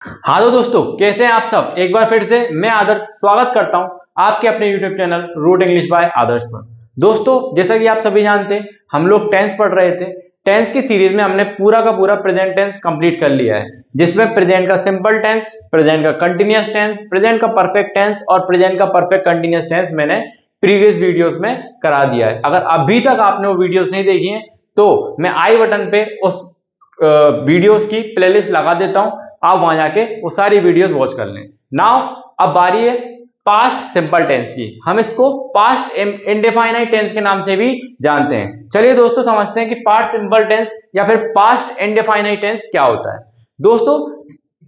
हाँ तो दोस्तों, कैसे हैं आप सब। एक बार फिर से मैं आदर्श स्वागत करता हूं आपके अपने YouTube channel root English by Adarsh पर। दोस्तों, जैसा कि आप सभी जानते हैं, हम लोग टेंस पढ़ रहे थे। टेंस की सीरीज में हमने पूरा का पूरा प्रेजेंट टेंस कंप्लीट कर लिया है, जिसमें प्रेजेंट का सिंपल टेंस, प्रेजेंट का कंटिन्यूअस टेंस, प्रेजेंट का परफेक्ट टेंस और प्रेजेंट का परफेक्ट कंटिन्यूअस टेंस मैंने प्रीवियस वीडियोस में करा दिया है। अगर अभी तक आपने वो वीडियोस नहीं देखी है तो मैं आई बटन पे उस वीडियोस की प्लेलिस्ट लगा देता हूं, आप वहां जाके वो सारी वीडियोस वॉच कर लें। नाउ अब बारी है पास्ट सिंपल टेंस की। हम इसको पास्ट इंडेफिनाइट टेंस के नाम से भी जानते हैं। चलिए दोस्तों, समझते हैं कि पास्ट सिंपल टेंस या फिर पास्ट इंडेफिनाइट टेंस क्या होता है। दोस्तों,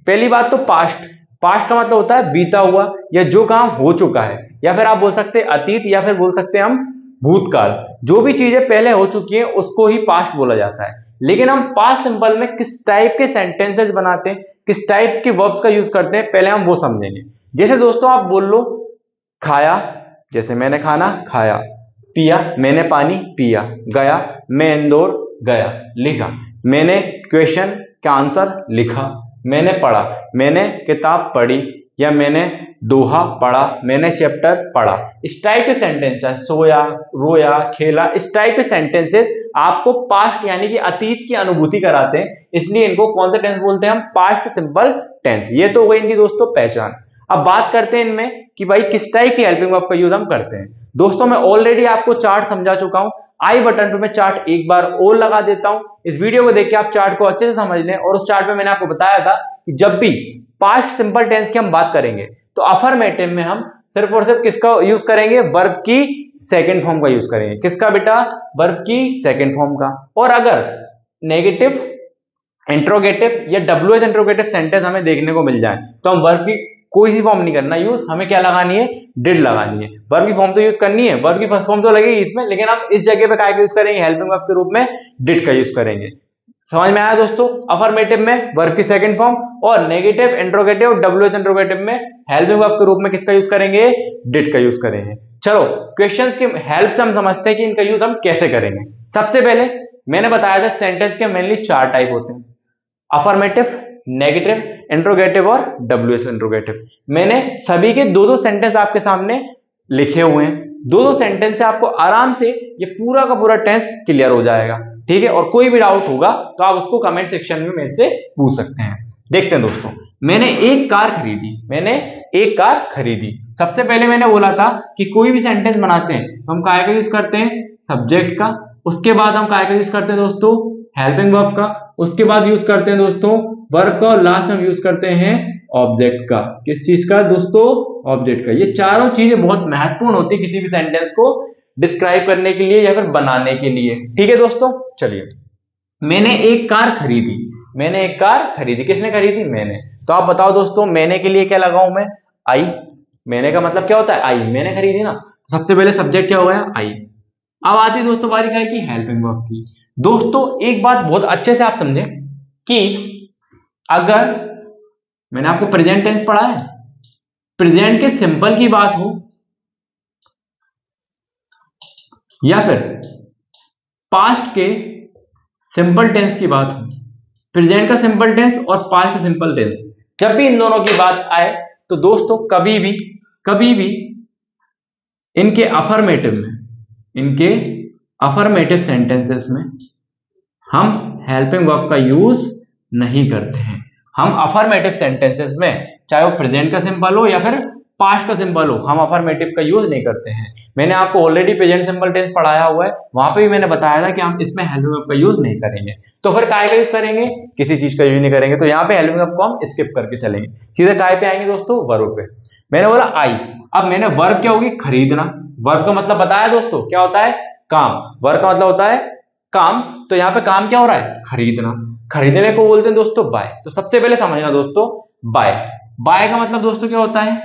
पहली बात तो पास्ट पास्ट का मतलब होता है बीता हुआ या जो काम हो चुका है, या फिर आप बोल सकते हैं अतीत, या फिर बोल सकते हैं हम भूतकाल। जो भी चीजें पहले हो चुकी हैं उसको ही पास्ट बोला जाता है। लेकिन हम पास्ट सिंपल में किस टाइप के सेंटेंसेस बनाते हैं, किस टाइप्स के वर्ब्स का यूज करते हैं, पहले हम वो समझेंगे। जैसे दोस्तों आप बोल लो खाया, जैसे मैंने खाना खाया। पिया, मैंने पानी पिया। गया, मैं इंदौर गया। लिखा, मैंने क्वेश्चन का आंसर लिखा। मैंने पढ़ा, मैंने किताब पढ़ी, या मैंने दोहा पढ़ा, मैंने चैप्टर पढ़ा। इस टाइप के सेंटेंस, चाहे सोया, रोया, खेला, इस टाइप के सेंटेंसेस आपको पास्ट यानी कि अतीत की अनुभूति कराते हैं, इसलिए इनको कौन सा टेंस बोलते हैं हम, पास्ट सिंपल टेंस। ये तो हो गई इनकी दोस्तों पहचान। अब बात करते हैं इनमें कि भाई किस टाइप की हेल्पिंग वर्ब का यूज हम करते हैं। दोस्तों, मैं ऑलरेडी आपको चार्ट समझा चुका हूं। आई बटन पे मैं चार्ट एक बार और लगा देता हूं। इस वीडियो को देख के आप चार्ट को अच्छे से समझ लें। और उस चार्ट पे मैंने आपको बताया था कि जब भी पास्ट सिंपल टेंस की हम बात करेंगे तो अफर्मेटिव में हम सिर्फ और सिर्फ किसका यूज करेंगे, वर्ब की सेकंड फॉर्म का यूज करेंगे। किसका बेटा, वर्ब की सेकंड फॉर्म का। और अगर नेगेटिव इंट्रोगेटिव या डब्ल्यूएच इंट्रोगेटिव सेंटेंस हमें देखने को मिल जाए तो हम वर्ब की कोई सी फॉर्म नहीं करना यूज, हमें क्या लगानी है, डिड लगानी है। वर्ब की फॉर्म तो यूज करनी है, वर्ब की फर्स्ट फॉर्म तो लगेगी इसमें, लेकिन हम इस जगह पे काय का यूज करेंगे, हेल्पिंग वर्ब के रूप में डिड का यूज करेंगे। समझ में आया दोस्तों। अफर्मेटिव में वर्ब की सेकंड फॉर्म, और नेगेटिव इंट्रोगेटिव डब्ल्यूएच इंट्रोगेटिव में हेल्पिंग वर्ब के रूप में किसका यूज करेंगे, डिड का यूज करेंगे। चलो क्वेश्चंस के हेल्प से हम समझते हैं कि इनका यूज हम कैसे करेंगे। सबसे पहले मैंने बताया था सेंटेंस के मेनली चार टाइप होते हैं, अफर्मेटिव, नेगेटिव, इंट्रोगेटिव और डब्ल्यूएच इंट्रोगेटिव। मैंने सभी के दो दो सेंटेंस आपके सामने लिखे हुए हैं। दो दो सेंटेंस से आपको आराम से ये पूरा का पूरा टेंस क्लियर हो जाएगा, ठीक है। और कोई भी डाउट होगा तो आप उसको कमेंट सेक्शन में मेरे से पूछ सकते हैं। देखते हैं दोस्तों, मैंने एक कार खरीदी, मैंने एक कार खरीदी। सबसे पहले मैंने बोला था कि कोई भी सेंटेंस बनाते हैं तो हम काय का यूज करते हैं, सब्जेक्ट का। उसके बाद हम काय का यूज करते हैं दोस्तों, हेल्पिंग वर्ब का। उसके बाद यूज करते हैं दोस्तों वर्ब का, और लास्ट में हम यूज करते हैं ऑब्जेक्ट का। किस चीज का दोस्तों, ऑब्जेक्ट का। ये चारों चीजें बहुत महत्वपूर्ण होती है किसी भी सेंटेंस को डिस्क्राइब करने के लिए या फिर बनाने के लिए, ठीक है दोस्तों। चलिए, मैंने एक कार खरीदी, मैंने एक कार खरीदी। किसने खरीदी, मैंने। तो आप बताओ दोस्तों, मैंने के लिए क्या लगाऊं मैं, आई। मैंने का मतलब क्या होता है, आई, मैंने खरीदी ना। सबसे पहले सब्जेक्ट क्या हो गया, आई। अब आती है दोस्तों बारी क्या की, हेल्पिंग वर्ब की। दोस्तों एक बात बहुत अच्छे से आप समझें कि अगर मैंने आपको प्रेजेंट टेंस पढ़ा है, प्रेजेंट के सिंपल की बात हो या फिर पास्ट के सिंपल टेंस की बात हो, प्रेजेंट का सिंपल टेंस और पास्ट का सिंपल टेंस, जब भी इन दोनों की बात आए तो दोस्तों कभी भी इनके अफर्मेटिव में, इनके अफर्मेटिव सेंटेंसेस में हम हेल्पिंग वर्ब का यूज नहीं करते हैं। हम अफर्मेटिव सेंटेंसेस में, चाहे वो प्रेजेंट का सिंपल हो या फिर पास्ट का सिंपल हो, हम अफर्मेटिव का यूज नहीं करते हैं। मैंने आपको ऑलरेडी प्रेजेंट सिंपल टेंस पढ़ाया हुआ है, वहां पे भी मैंने बताया था कि हम इसमें हेल्पिंग वर्ब का यूज नहीं करेंगे। तो फिर काय का यूज करेंगे, किसी चीज का यूज नहीं करेंगे। तो यहाँ पे हेल्पिंग वर्ब को हम स्किप करके चलेंगे, सीधे काय पे आएंगे दोस्तों, वर्ब पे। मैंने बोला आई, अब मैंने वर्ब क्या होगी, खरीदना। वर्ब का मतलब बताया दोस्तों क्या होता है, काम। वर्ब का मतलब होता है काम। तो यहाँ पे काम क्या हो रहा है, खरीदना। खरीदने को बोलते हैं दोस्तों बाय। तो सबसे पहले समझना दोस्तों, बाय। बाय का मतलब दोस्तों क्या होता है,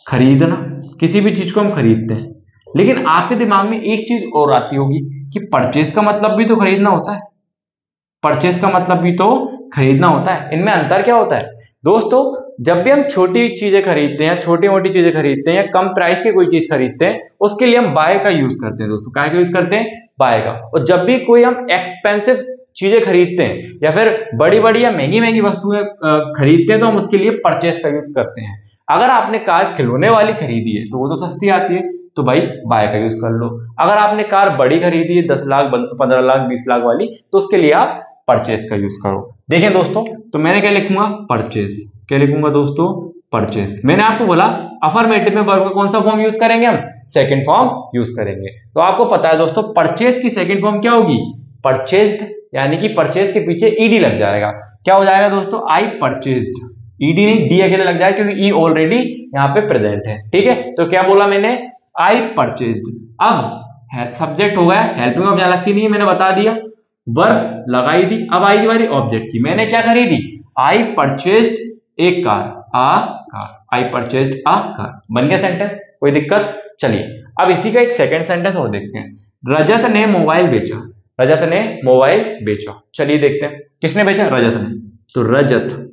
खरीदना। किसी भी चीज को हम खरीदते हैं। लेकिन आपके दिमाग में एक चीज और आती होगी कि परचेज का मतलब भी तो खरीदना होता है। परचेज का मतलब भी तो खरीदना होता है। इनमें अंतर क्या होता है दोस्तों, जब भी हम छोटी चीजें खरीदते हैं, छोटी मोटी चीजें खरीदते हैं, या कम प्राइस की कोई चीज खरीदते हैं, उसके लिए हम बाय का यूज करते हैं दोस्तों। काय का यूज करते हैं, बाय का। और जब भी कोई हम एक्सपेंसिव चीजें खरीदते हैं या फिर बड़ी बड़ी या महंगी महंगी वस्तुएं खरीदते हैं तो हम उसके लिए परचेज का यूज करते हैं। अगर आपने कार खिलौने वाली खरीदी है तो वो तो सस्ती आती है, तो भाई बाय का यूज कर लो। अगर आपने कार बड़ी खरीदी है 10 लाख 15 लाख 20 लाख वाली, तो उसके लिए आप परचेज का यूज करो। देखें दोस्तों, तो मैंने क्या लिखूंगा, परचेज। क्या लिखूंगा दोस्तों, परचेज। मैंने आपको बोला अफर्मेटिव में वर्ब का कौन सा फॉर्म यूज करेंगे, हम सेकंड फॉर्म यूज करेंगे। तो आपको पता है दोस्तों परचेज की सेकंड फॉर्म क्या होगी, परचेज्ड, यानी कि परचेज के पीछे ईडी लग जाएगा। क्या हो जाएगा दोस्तों, आई परचेज्ड। ईडी नहीं, डी अकेले लग जाएगा क्योंकि ई ऑलरेडी यहाँ पे प्रेजेंट है। ठीक है, तो क्या बोला मैंने, आई परचेज्ड। अब सब्जेक्ट हो गया, हेल्पिंग वर्ब यहाँ लगती नहीं है, मैंने बता दिया। वर्ब लगाई दी, अब आएगी बारी ऑब्जेक्ट की। मैंने क्या खरीदी, आई परचेज्ड एक कार, आ कार, आई परचेज्ड आ कार। बन गया सेंटेंस, कोई दिक्कत। चलिए अब इसी का एक सेकंड सेंटेंस और देखते हैं। रजत ने मोबाइल बेचा, रजत ने मोबाइल बेचा। चलिए देखते हैं किसने बेचा, रजत ने। तो रजत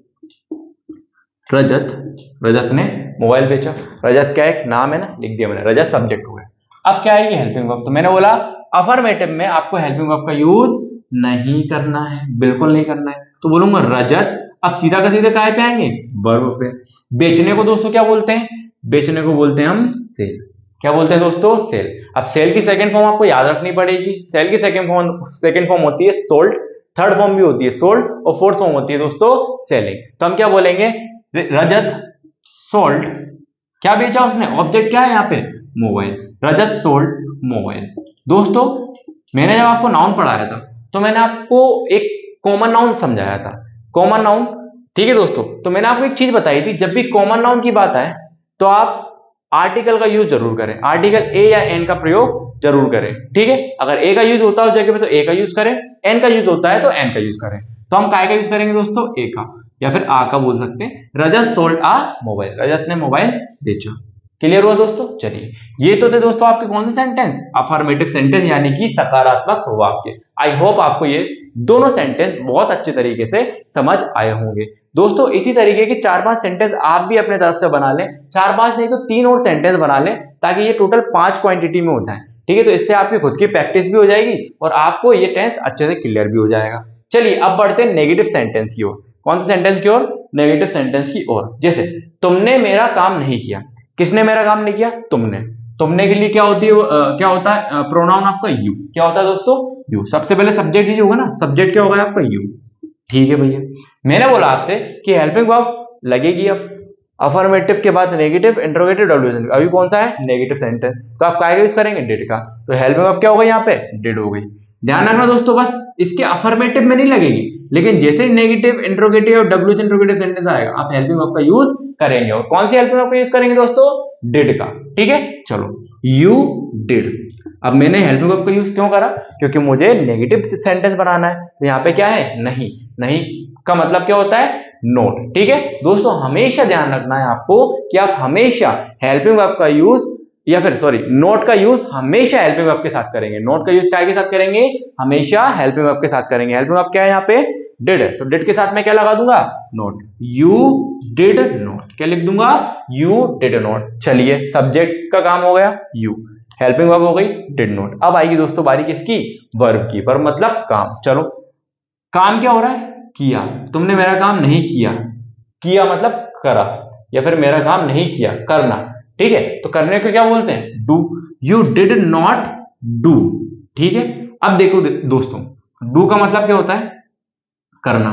रजत ने मोबाइल बेचा। रजत क्या एक नाम है ना, लिख दिया मैंने, रजत सब्जेक्ट हो गया। अब क्या आएगी, हेल्पिंग वर्ब। तो मैंने बोला अफर्मेटिव में आपको हेल्पिंग वर्ब का यूज नहीं करना है, बिल्कुल नहीं करना है। तो बोलूंगा रजत। अब सीधा का सीधा काय पे आएंगे, वर्ब पे। बेचने को दोस्तों क्या बोलते हैं, बेचने को बोलते हैं हम सेल। क्या बोलते हैं दोस्तों, सेल। अब सेल की सेकंड फॉर्म आपको याद रखनी पड़ेगी। सेल की सेकंड फॉर्म होती है सोल्ड, थर्ड फॉर्म भी होती है सोल्ड, और फोर्थ फॉर्म होती है दोस्तों सेलिंग। तो हम क्या बोलेंगे, रजत सोल्ड, क्या बेचा उसने, ऑब्जेक्ट क्या है यहाँ पे, मोबाइल। रजत सोल्ड मोबाइल। दोस्तों मैंने जब आपको नाउन पढ़ाया था तो मैंने आपको एक कॉमन नाउन समझाया था, कॉमन नाउन। ठीक है दोस्तों, तो मैंने आपको एक चीज बताई थी, जब भी कॉमन नाउन की बात आए तो आप आर्टिकल का यूज जरूर करें, आर्टिकल ए या एन का प्रयोग जरूर करें। ठीक है, अगर ए का यूज होता है उस जगह पे तो ए का यूज करें, एन का यूज होता है तो एन का यूज करें। तो हम काय का यूज करेंगे दोस्तों, ए का, या फिर आ का बोल सकते हैं। रजत सोल्ड आ मोबाइल, रजत ने मोबाइल बेचा। क्लियर हुआ दोस्तों। चलिए ये तो थे दोस्तों आपके कौन से सेंटेंस, अफर्मेटिव सेंटेंस यानी कि सकारात्मक वाक्य। आई होप आपको ये दोनों सेंटेंस बहुत अच्छे तरीके से समझ आए होंगे। दोस्तों इसी तरीके के 4-5 सेंटेंस आप भी अपने तरफ से बना लें, 4-5 नहीं तो 3 और सेंटेंस बना लें, ताकि ये टोटल 5 क्वांटिटी में हो जाए। ठीक है, तो इससे आपकी खुद की प्रैक्टिस भी हो जाएगी और आपको ये टेंस अच्छे से क्लियर भी हो जाएगा। चलिए अब बढ़ते हैं नेगेटिव सेंटेंस की ओर। कौन से सेंटेंस की ओर, नेगेटिव सेंटेंस की ओर। जैसे तुमने मेरा काम नहीं किया, किसने मेरा काम नहीं किया, तुमने। तुमने के लिए क्या होती है, क्या होता है प्रोनाउन आपका यू। क्या होता है दोस्तों, यू। सबसे पहले सब्जेक्ट ही होगा ना, सब्जेक्ट क्या होगा आपका, यू। ठीक है भैया, मैंने बोला आपसे कि हेल्पिंग वर्ब लगेगी अब अफर्मेटिव के बाद नेगेटिव, इंट्रोगेटिव, डब्ल्यूएच। अभी कौन सा है, नेगेटिव सेंटेंस, तो आप काय का यूज करेंगे, डिड का। तो हेल्पिंग वर्ब क्या होगा यहाँ पे, डिड हो गई। ध्यान रखना दोस्तों, बस इसके अफर्मेटिव में नहीं लगेगी, लेकिन जैसे ही नेगेटिव, इंट्रोगेटिव और डब्ल्यूएच इंट्रोगेटिव सेंटेंस आएगा आप हेल्पिंग वर्ब का यूज करेंगे। और कौन सी हेल्पिंग वर्ब का यूज करेंगे दोस्तों, डिड का। ठीक है, चलो यू डिड। अब मैंने हेल्पिंग वर्ब का यूज क्यों करा, क्योंकि मुझे नेगेटिव सेंटेंस बनाना है। तो यहाँ पे क्या है, नहीं। नहीं का मतलब क्या होता है, नोट। ठीक है दोस्तों, हमेशा ध्यान रखना है आपको कि आप हमेशा हेल्पिंग वर्ब का यूज, या फिर सॉरी नोट का यूज हमेशा हेल्पिंग वर्ब के साथ करेंगे। नोट का यूज क्या के साथ करेंगे, हमेशा हेल्पिंग वर्ब के साथ करेंगे। हेल्पिंग वर्ब क्या है यहाँ पे, डिड है, तो डिड के साथ मैं क्या लगा दूंगा, नोट। यू डिड नोट, क्या लिख दूंगा, यू डिड नोट। चलिए सब्जेक्ट का काम हो गया यू, हेल्पिंग वर्ब हो गई डिड नोट। अब आएगी दोस्तों बारी किसकी, वर्ब की। वर्ब मतलब काम। चलो काम क्या हो रहा है, किया। तुमने मेरा काम नहीं किया, किया मतलब करा, या फिर मेरा काम नहीं किया, करना। ठीक है, तो करने को क्या बोलते हैं, do. You did not do. ठीक है, अब देखो दोस्तों, डू का मतलब क्या होता है, करना।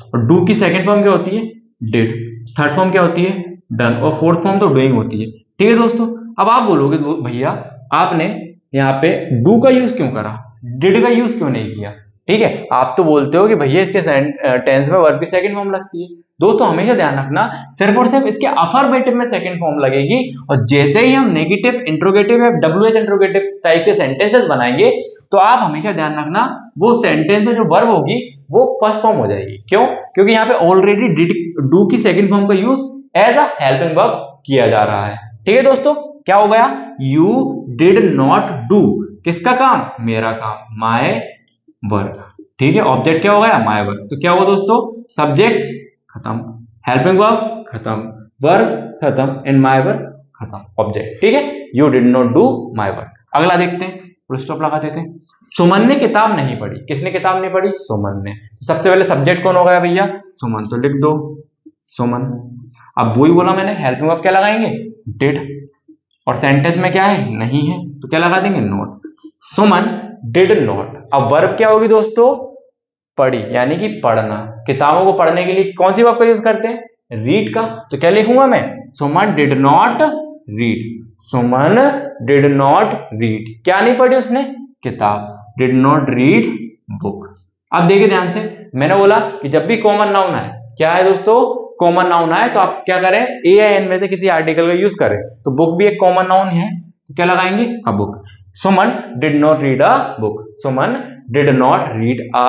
और डू की सेकंड फॉर्म क्या होती है, डिड। थर्ड फॉर्म क्या होती है, डन। और फोर्थ फॉर्म तो डूइंग होती है। ठीक है दोस्तों, अब आप बोलोगे भैया आपने यहाँ पे डू का यूज क्यों करा, डिड का यूज क्यों नहीं किया। ठीक है, आप तो बोलते हो कि भैया इसके टेंस में वर्ब की सेकंड फॉर्म लगती है। दोस्तों हमेशा ध्यान रखना, सिर्फ और सिर्फ इसके अफर्मेटिव में सेकंड फॉर्म लगेगी, और जैसे ही हम नेगेटिव, इंट्रोगेटिव या डब्ल्यूएच इंट्रोगेटिव टाइप के सेंटेंसेस बनाएंगे तो आप हमेशा ध्यान रखना वो सेंटेंस में जो वर्ब होगी वो फर्स्ट फॉर्म हो जाएगी। क्यों, क्योंकि यहाँ पे ऑलरेडी डिड, डू की सेकंड फॉर्म का use as a helping verb किया जा रहा है। ठीक है दोस्तों, क्या हो गया, यू डिड नॉट डू, किसका काम, मेरा काम, माय वर्क। ठीक है, ऑब्जेक्ट क्या हो गया, माय वर्क। तो क्या हुआ दोस्तों, सब्जेक्ट खत्म, हेल्पिंग वर्ब खत्म, वर्ब खत्म, एंड माय वर्क खत्म, ऑब्जेक्ट। ठीक है, you did not do my work. अगला देखते हैं, फुल स्टॉप लगा देते। सुमन ने किताब नहीं पढ़ी, किसने किताब नहीं पढ़ी? सुमन ने। तो सबसे पहले सब्जेक्ट कौन हो गया भैया? सुमन, तो लिख दो सुमन। अब वही बोला मैंने, हेल्प में अब क्या लगाएंगे? डिड। और सेंटेंस में क्या है? नहीं है, तो क्या लगा देंगे? नॉट। Suman did not. अब वर्ब क्या होगी दोस्तों? पढ़ी, यानी कि पढ़ना। किताबों को पढ़ने के लिए कौन सी वर्ब का यूज करते हैं? रीड का। तो क्या लिखूंगा मैं? Suman did not read. Suman did not read, क्या नहीं पढ़ी उसने? किताब। Did not read book. अब देखिए ध्यान से, मैंने बोला कि जब भी कॉमन नाउन आए, क्या है दोस्तों? कॉमन नाउन आए तो आप क्या करें? ए या एन में से किसी आर्टिकल का यूज करें। तो बुक भी एक कॉमन नाउन है, तो क्या लगाएंगे? A book. Suman did not read a book. Suman did not read a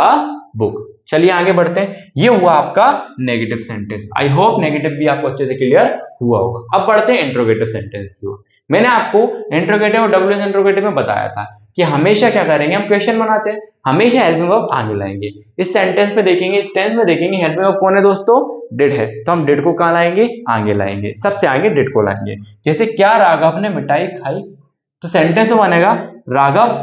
book. चलिए आगे बढ़ते हैं। ये हुआ आपका negative sentence. I hope negative भी आपको अच्छे से क्लियर हुआ होगा। अब बढ़ते हैं इंट्रोगेटिव सेंटेंस की ओर। मैंने आपको इंट्रोगेटिव और डब्ल्यूएच इंट्रोगेटिव में बताया था कि हमेशा क्या करेंगे? हम क्वेश्चन बनाते हैं, हमेशा हेल्पिंग वर्ब आगे लाएंगे। इस सेंटेंस में देखेंगे, इस टेंस में देखेंगे हेल्पिंग वर्ब कौन है दोस्तों? डिड है, तो हम डिड को कहां लाएंगे? आगे लाएंगे, सबसे आगे डिड को लाएंगे। जैसे क्या राघव ने मिठाई खाई, तो सेंटेंस में बनेगा राघव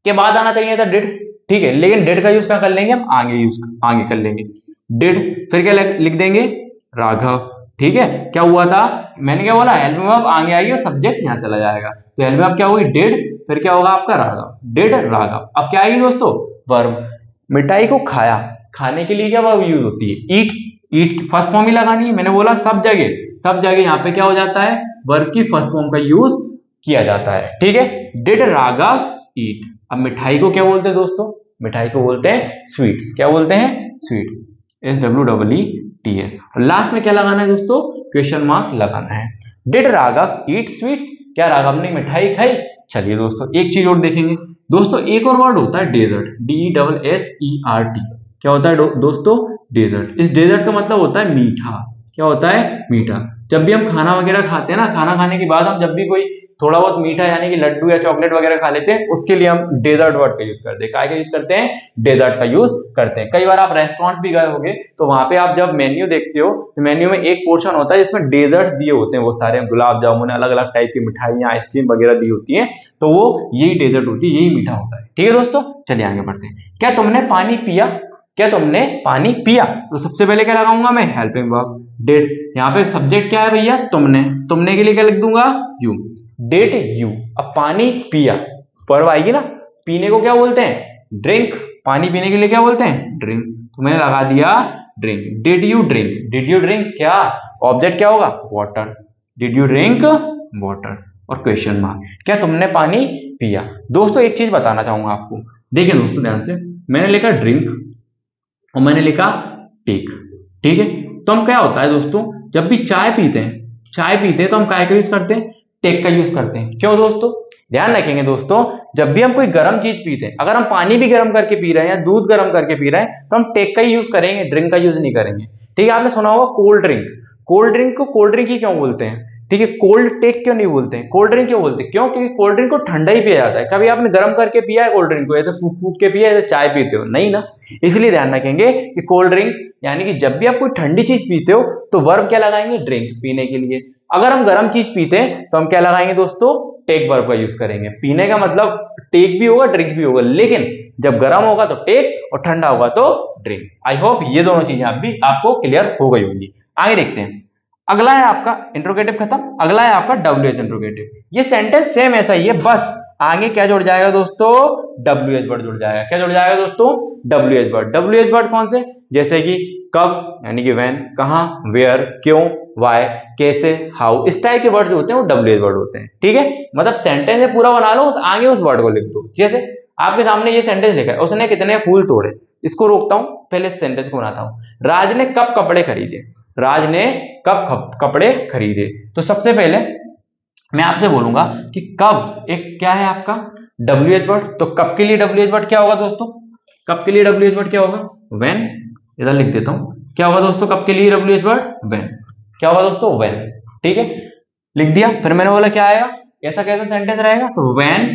के बाद आना चाहिए था डिड, ठीक है, लेकिन डिड का यूज क्या कर लेंगे? हम आगे कर लेंगे डिड। फिर क्या लिख देंगे? राघव, ठीक है। क्या हुआ था? मैंने क्या बोला? हेल्पिंग वर्ब आगे आएगी और सब्जेक्ट यहां चला जाएगा, तो हेल्पिंग वर्ब क्या होगी? डिड। फिर क्या होगा आपका? राघव। डिड राघव। अब क्या आएगी दोस्तों? वर्ब। मिठाई को खाया, खाने के लिए क्या वर्ब यूज होती है? ईट। ईट फर्स्ट फॉर्म ही लगानी है। मैंने बोला सब जगह यहाँ पे क्या हो जाता है? वर्ब की फर्स्ट फॉर्म का यूज किया जाता है, ठीक है। डिड राघव ईट। अब मिठाई को क्या बोलते हैं दोस्तों? मिठाई को बोलते हैं स्वीट्स। क्या बोलते हैं? स्वीट्स। SWEETS। और लास्ट में क्या लगाना है दोस्तों? क्वेश्चन मार्क लगाना है। Did Raghav eat sweets? क्या राघव ने मिठाई खाई? चलिए दोस्तों एक चीज और देखेंगे दोस्तों, एक और वर्ड होता है डेजर्ट, DESSERT। क्या होता है दोस्तों? डेजर्ट। इस डेजर्ट का मतलब होता है मीठा। क्या होता है? मीठा। जब भी हम खाना वगैरह खाते हैं ना, खाना खाने के बाद हम जब भी कोई थोड़ा बहुत मीठा यानी कि लड्डू या चॉकलेट वगैरह खा लेते हैं, उसके लिए हम डेजर्ट वर्ड का यूज करते हैं। काय का यूज करते हैं? डेजर्ट का यूज करते हैं। कई बार आप रेस्टोरेंट भी गए होंगे, तो वहां पे आप जब मेन्यू देखते हो, तो मेन्यू में एक पोर्शन होता है जिसमें डेजर्ट दिए होते हैं, वो सारे गुलाब जामुन, अलग अलग टाइप की मिठाइयाँ, आइसक्रीम वगैरह दी होती है, तो वो यही डेजर्ट होती है, यही मीठा होता है, ठीक है दोस्तों। चलिए आगे बढ़ते हैं। क्या तुमने पानी पिया? क्या तुमने पानी पिया? तो सबसे पहले क्या लगाऊंगा मैं? Helping verb did. यहाँ पे सब्जेक्ट क्या है भैया? तुमने। तुमने के लिए क्या लिख दूंगा? यू। Did you. अब पानी पिया, वर्ब आएगी ना। पीने को क्या बोलते हैं? ड्रिंक। पानी पीने के लिए क्या बोलते हैं? ड्रिंक। तो मैंने लगा दिया drink. Did you drink? Did you drink क्या? ऑब्जेक्ट क्या होगा? Water. Did you drink water. और क्वेश्चन मार्क। क्या तुमने पानी पिया? दोस्तों एक चीज बताना चाहूंगा आपको, देखिए दोस्तों ध्यान से, मैंने लिखा ड्रिंक और मैंने लिखा टेक, ठीक है। तो हम क्या होता है दोस्तों, जब भी चाय पीते हैं तो हम काय का यूज करते हैं? टेक का यूज करते हैं। क्यों दोस्तों? ध्यान रखेंगे दोस्तों, जब भी हम कोई गर्म चीज पीते हैं, अगर हम पानी भी गर्म करके पी रहे हैं या दूध गर्म करके पी रहे हैं, तो हम टेक का ही यूज करेंगे, ड्रिंक का यूज नहीं करेंगे, ठीक है। आपने सुना होगा कोल्ड ड्रिंक। कोल्ड ड्रिंक को कोल्ड ड्रिंक ही क्यों बोलते हैं? ठीक है, कोल्ड टेक क्यों नहीं बोलते हैं? कोल्ड ड्रिंक क्यों बोलते हैं? क्यों? क्योंकि कोल्ड ड्रिंक को ठंडा ही पिया जाता है। कभी आपने गर्म करके पिया है कोल्ड ड्रिंक को? ऐसे फूक फूक के पिया, ऐसे चाय पीते हो? नहीं ना। इसलिए ध्यान रखेंगे कि कोल्ड ड्रिंक यानी कि जब भी आप कोई ठंडी चीज पीते हो तो वर्ब क्या लगाएंगे? ड्रिंक, पीने के लिए। अगर हम गर्म चीज पीते हैं तो हम क्या लगाएंगे दोस्तों? टेक वर्ब का यूज करेंगे। पीने का मतलब टेक भी होगा, ड्रिंक भी होगा, लेकिन जब गर्म होगा तो टेक और ठंडा होगा तो ड्रिंक। आई होप ये दोनों चीजें आपको क्लियर हो गई होंगी। आगे देखते हैं। अगला है आपका इंट्रोगेटिव खत्म, अगला है आपका WH इंट्रोगेटिव। ये सेंटेंस सेम ऐसा ही है, बस आगे क्या जुड़ जाएगा दोस्तों? WH वर्ड जुड़ जाएगा। क्या जुड़ जाएगा दोस्तों? WH word. WH वर्ड कौन से? जैसे कि कब यानी कि व्हेन, कहां, वेयर, क्यों, व्हाई, कैसे, हाउ, इस टाइप के वर्ड जो होते हैं वो WH वर्ड होते हैं, ठीक है। मतलब सेंटेंस है पूरा बना लो, उस आगे उस वर्ड को लिख दो। जैसे आपके सामने ये सेंटेंस लिखा है, उसने कितने फूल तोड़े। इसको रोकता हूं, पहले इस सेंटेंस को बनाता हूं। राज ने कब कपड़े खरीदे? राज ने कब कपड़े खरीदे। तो सबसे पहले मैं आपसे बोलूंगा कि कब एक क्या है आपका? WH word. तो कब के लिए WH वर्ड क्या होगा दोस्तों? कब के लिए WH वर्ड क्या होगा? व्हेन। इधर लिख देता हूं, क्या होगा दोस्तों कब के लिए WH वर्ड? व्हेन। क्या होगा दोस्तों? व्हेन, ठीक है, लिख दिया। फिर मैंने बोला क्या आएगा? ऐसा कैसा सेंटेंस रहेगा? तो व्हेन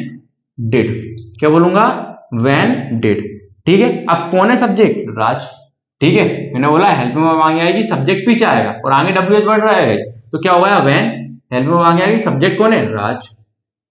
डिड। क्या बोलूंगा? व्हेन डिड, ठीक है। अब कौन है सब्जेक्ट? राज, ठीक है। मैंने बोला हेल्पिंग वर्ब आगे आएगी, सब्जेक्ट पीछे आएगा और आगे WH वर्ड रहेगा, तो क्या होगा? व्हेन हेल्पिंग वर्ब आगे आएगी, सब्जेक्ट कौन है? राज।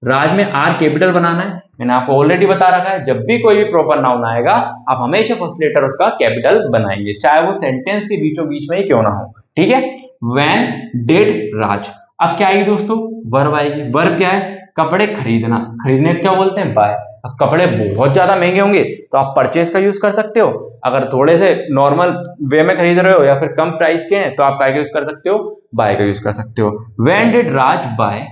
राज में R कैपिटल बनाना है, मैंने आपको ऑलरेडी बता रखा है, जब भी कोई भी प्रॉपर नाउन आएगा आप हमेशा फर्स्ट लेटर उसका कैपिटल बनाएंगे, चाहे वो सेंटेंस के बीचों बीच में ही क्यों ना हो। ठीक है, व्हेन डिड राज, अब क्या आएगी दोस्तों, वर्ब आएगी। वर्ब क्या है, कपड़े खरीदना, खरीदने क्या बोलते हैं, बाय। अब कपड़े बहुत ज्यादा महंगे होंगे तो आप परचेज का यूज कर सकते हो, अगर थोड़े से नॉर्मल वे में खरीद रहे हो या फिर कम प्राइस के हैं तो आप काय का यूज कर सकते हो, बाय का यूज कर सकते हो। When did Raj buy,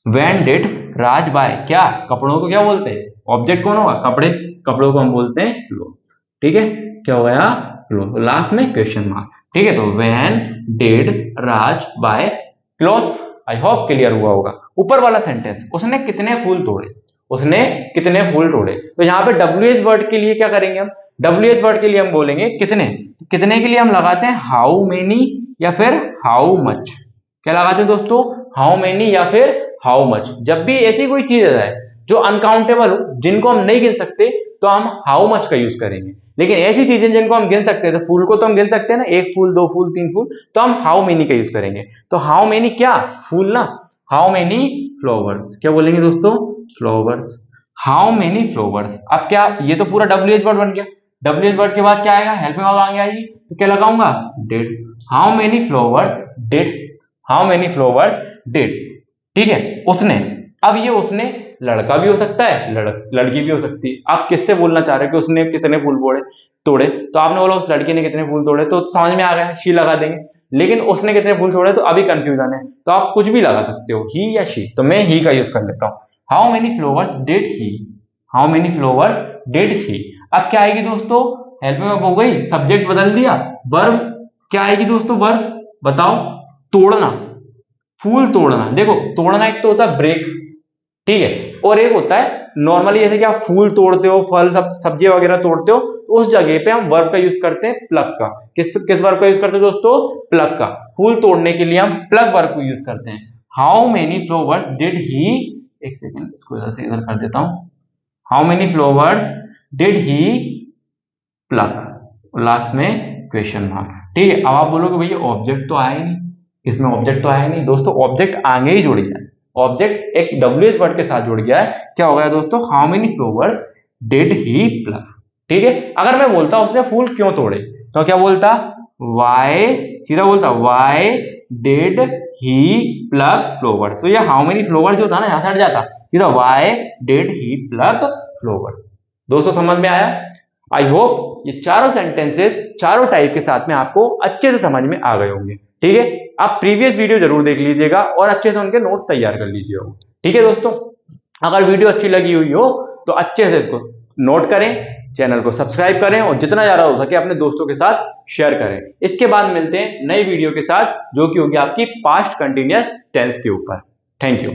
when did Raj buy, क्या कपड़ों को क्या बोलते हैं, ऑब्जेक्ट कौन होगा, कपड़े, कपड़ों को हम बोलते हैं क्लोथ्स। ठीक है, क्या हो गया, क्लोथ, लास्ट में क्वेश्चन मार्क। ठीक है, तो when did Raj bye clothes, I hope clear हुआ होगा। ऊपर वाला सेंटेंस, उसने कितने फूल तोड़े, उसने कितने फूल तोड़े, तो यहाँ पे WH वर्ड के लिए क्या करेंगे हम, WH वर्ड के लिए हम बोलेंगे कितने, कितने के लिए हम लगाते हैं हाउ मेनी या फिर हाउ मच। क्या लगाते हैं दोस्तों, हाउ मेनी या फिर हाउ मच। जब भी ऐसी कोई चीज आ जाए जो अनकाउंटेबल हो, जिनको हम नहीं गिन सकते, तो हम हाउ मच का यूज करेंगे। लेकिन ऐसी चीजें जिनको हम गिन सकते हैं, तो फूल को तो हम गिन सकते हैं ना, एक फूल, दो फूल, तीन फूल, तो हम हाउ मेनी का यूज करेंगे। तो हाउ मेनी क्या, फूल ना, हाउ मेनी फ्लावर्स, क्या बोलेंगे दोस्तों, फ्लावर्स, हाउ मेनी फ्लावर्स। अब क्या, ये तो पूरा WH वर्ड बन गया। WH वर्ड के बाद क्या आएगा, हेल्पिंग वर्ब आगे आएगी, तो क्या लगाऊंगा, did. How many flowers did, how many flowers did. ठीक है, उसने, अब ये उसने लड़का भी हो सकता है, लड़की भी हो सकती है। आप किससे बोलना चाह रहे हो कि उसने कितने फूल तोड़े, तो आपने बोला उस लड़की ने कितने फूल तोड़े, तो समझ में आ गया, शी लगा देंगे। लेकिन उसने कितने फूल तोड़े, तो अभी कंफ्यूजन है, तो आप कुछ भी लगा सकते हो, ही या शी, तो मैं ही का यूज कर लेता हूँ। How many flowers did he, how many flowers did he. अब क्या आएगी दोस्तों, हेल्पिंग वर्ब हो गई, सब्जेक्ट बदल दिया, वर्ब क्या आएगी दोस्तों, वर्ब बताओ, तोड़ना, फूल तोड़ना। देखो तोड़ना एक तो होता है ब्रेक, ठीक है, और एक होता है नॉर्मली, जैसे कि आप फूल तोड़ते हो, फल सब्जी वगैरह तोड़ते हो, तो उस जगह पे हम वर्ब का यूज करते हैं, प्लग का। किस वर्ब का यूज करते हैं दोस्तों, प्लग का। फूल तोड़ने के लिए हम प्लग वर्ब को यूज करते हैं। How many flowers did he, एक सेकेंड इसको इधर से इधर कर देता हूं, how many flowers did he plug, last में क्वेश्चन मार्क। ठीक है, अब आप बोलोगे भैया ऑब्जेक्ट तो आया ही नहीं, इसमें ऑब्जेक्ट तो आया नहीं। दोस्तों ऑब्जेक्ट आगे ही जुड़ गया है, ऑब्जेक्ट एक WH वर्ड के साथ जुड़ गया है। क्या हो गया दोस्तों, how many flowers did he plug. ठीक है, अगर मैं बोलता उसने फूल क्यों तोड़े, तो क्या बोलता, वाई, सीधा बोलता why did he plug flowers. तो ये हाउ मेनी फ्लावर्स जो था ना, यहां से हट जाता, सीधा why did he plug flowers. दोस्तों समझ में आया, आई होप ये चारों सेंटेंसेस चारों टाइप के साथ में आपको अच्छे से समझ में आ गए होंगे। ठीक है, आप प्रीवियस वीडियो जरूर देख लीजिएगा और अच्छे से उनके नोट्स तैयार कर लीजिएगा। ठीक है दोस्तों, अगर वीडियो अच्छी लगी हुई हो तो अच्छे से इसको नोट करें, चैनल को सब्सक्राइब करें और जितना ज्यादा हो सके अपने दोस्तों के साथ शेयर करें। इसके बाद मिलते हैं नई वीडियो के साथ, जो कि होगी आपकी पास्ट कंटिन्यूअस टेंस के ऊपर। Thank you.